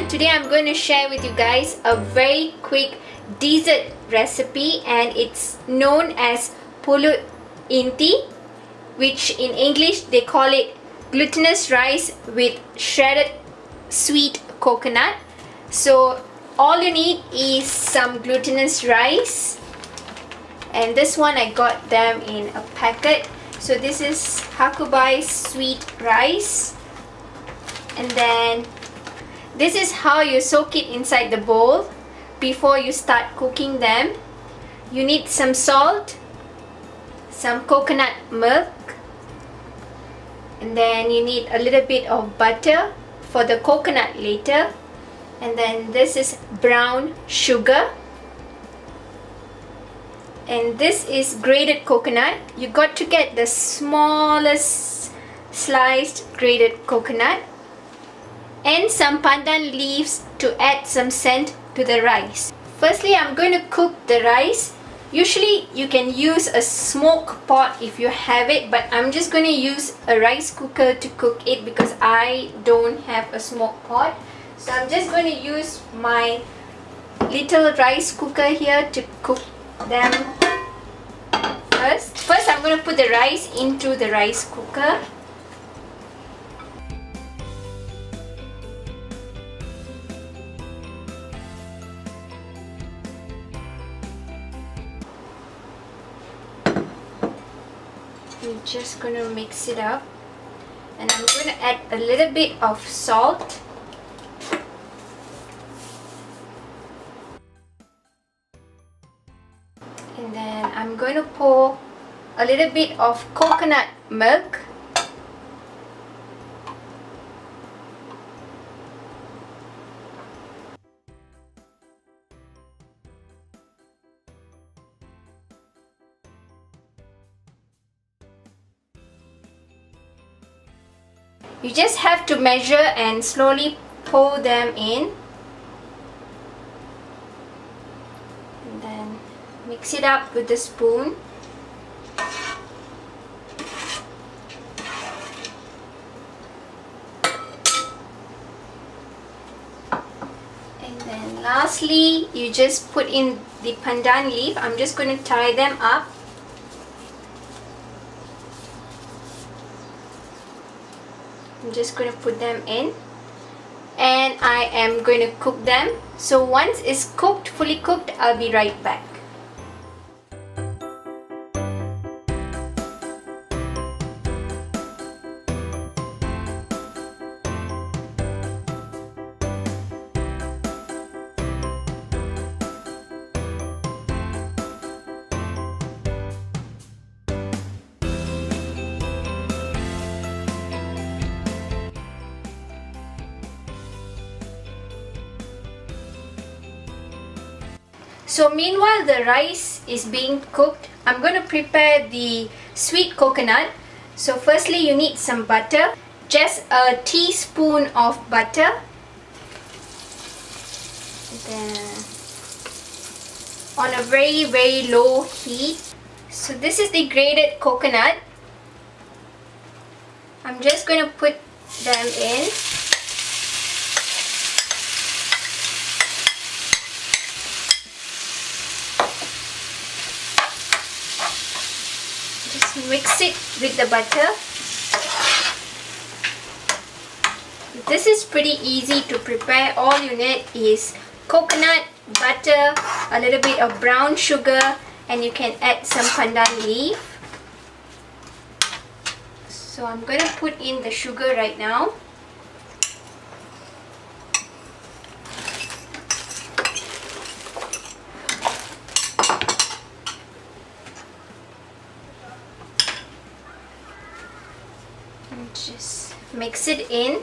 everyone, today I'm going to share with you guys a very quick dessert recipe, and it's known as Pulut Inti, which in English they call it glutinous rice with shredded sweet coconut. So all you need is some glutinous rice, and this one I got them in a packet. So this is Hakubai's sweet rice, and then this is how you soak it inside the bowl before you start cooking them. You need some salt, some coconut milk, and then you need a little bit of butter for the coconut later, and then this is brown sugar, and this is grated coconut. You got to get the smallest sliced grated coconut, and some pandan leaves to add some scent to the rice. Firstly, I'm going to cook the rice. Usually you can use a smoke pot if you have it, but I'm just going to use a rice cooker to cook it because I don't have a smoke pot. So I'm just going to use my little rice cooker here to cook them first. First I'm going to put the rice into the rice cooker. I'm just going to mix it up, and I'm going to add a little bit of salt, and then I'm going to pour a little bit of coconut milk, you just have to measure and slowly pour them in, and then mix it up with the spoon. And then lastly, you just put in the pandan leaf. I'm just going to tie them up. I'm just going to put them in, and I am going to cook them. So once it's cooked, fully cooked, I'll be right back. So meanwhile the rice is being cooked, I'm going to prepare the sweet coconut. So firstly you need some butter, just a teaspoon of butter. Then on a very low heat. So this is the grated coconut. I'm just going to put them in. Just mix it with the butter. This is pretty easy to prepare. All you need is coconut, butter, a little bit of brown sugar, and you can add some pandan leaf. So I'm going to put in the sugar right now. Just mix it in.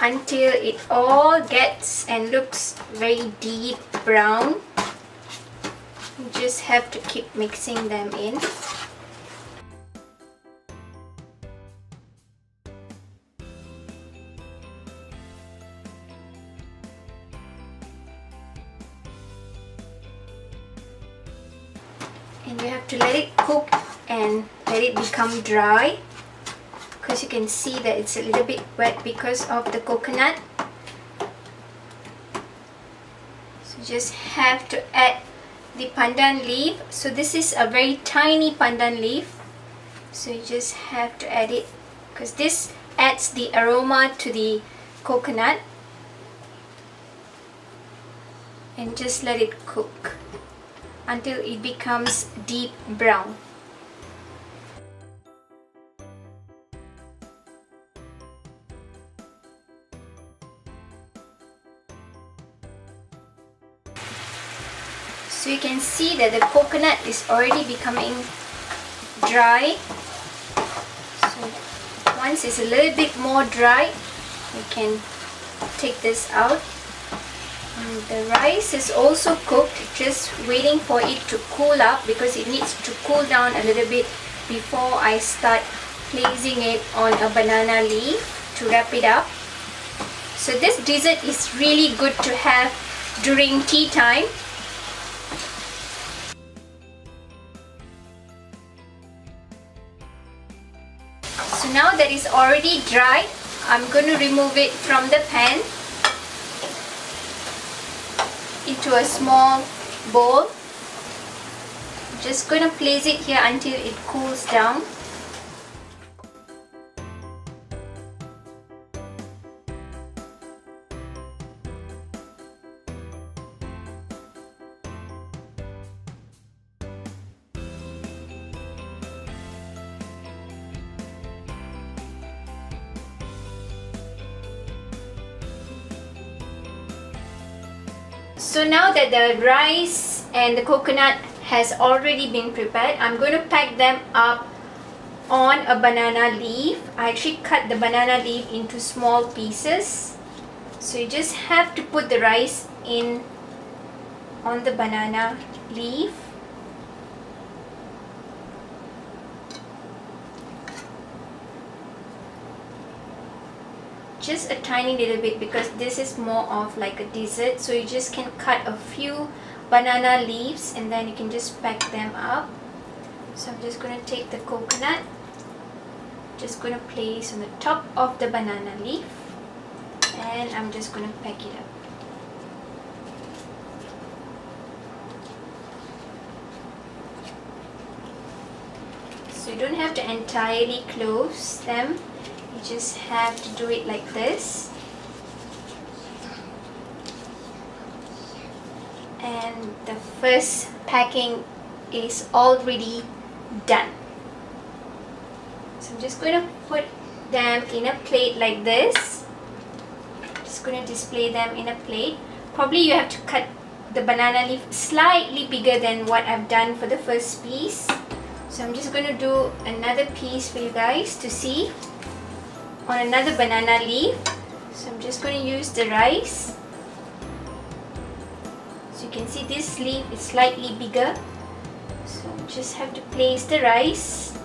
Until it all gets and looks very deep brown. You just have to keep mixing them in. And you have to let it cook and let it become dry, because you can see that it's a little bit wet because of the coconut. So you just have to add the pandan leaf. So this is a very tiny pandan leaf, so you just have to add it because this adds the aroma to the coconut. And just let it cook until it becomes deep brown. So you can see that the coconut is already becoming dry. So once it's a little bit more dry, we can take this out. And the rice is also cooked, just waiting for it to cool up because it needs to cool down a little bit before I start placing it on a banana leaf to wrap it up. So this dessert is really good to have during tea time. So now that it's already dry, I'm going to remove it from the pan into a small bowl. Just going to place it here until it cools down. So now that the rice and the coconut has already been prepared, I'm going to pack them up on a banana leaf. I actually cut the banana leaf into small pieces. So you just have to put the rice in on the banana leaf. Just a tiny little bit because this is more of like a dessert, so you just can cut a few banana leaves and then you can just pack them up. So I'm just going to take the coconut, just going to place on the top of the banana leaf, and I'm just going to pack it up. So you don't have to entirely close them. You just have to do it like this. And the first packing is already done. So I'm just going to put them in a plate like this. Just going to display them in a plate. Probably you have to cut the banana leaf slightly bigger than what I've done for the first piece. So I'm just going to do another piece for you guys to see on another banana leaf. So I'm just going to use the rice. So you can see this leaf is slightly bigger. So just have to place the rice.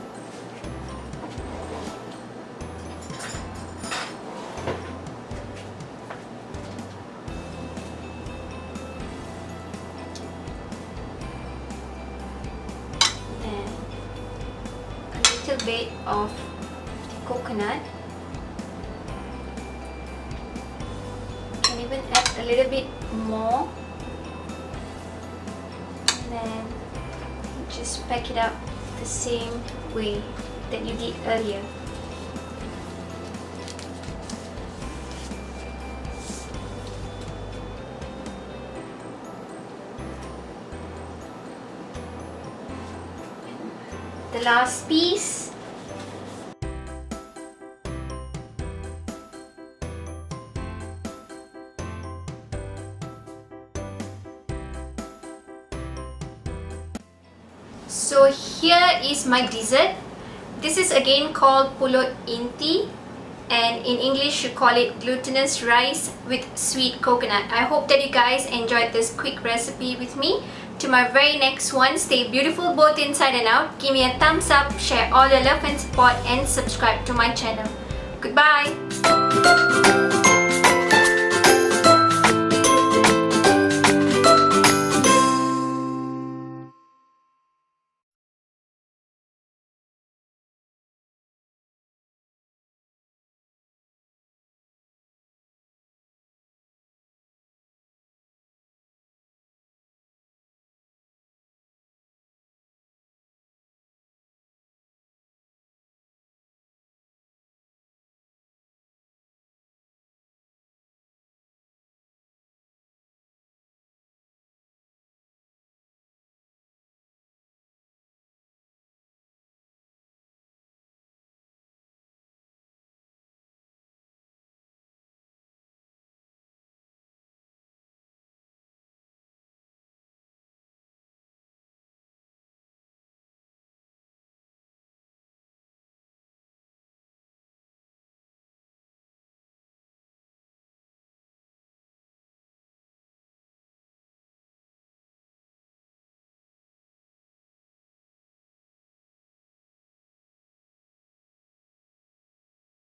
Then a little bit of coconut. Even add a little bit more, and then just pack it up the same way that you did earlier. The last piece. So here is my dessert. This is again called Pulut Inti, and in English you call it glutinous rice with sweet coconut. I hope that you guys enjoyed this quick recipe with me. To my very next one, stay beautiful both inside and out. Give me a thumbs up, share all your love and support, and subscribe to my channel. Goodbye!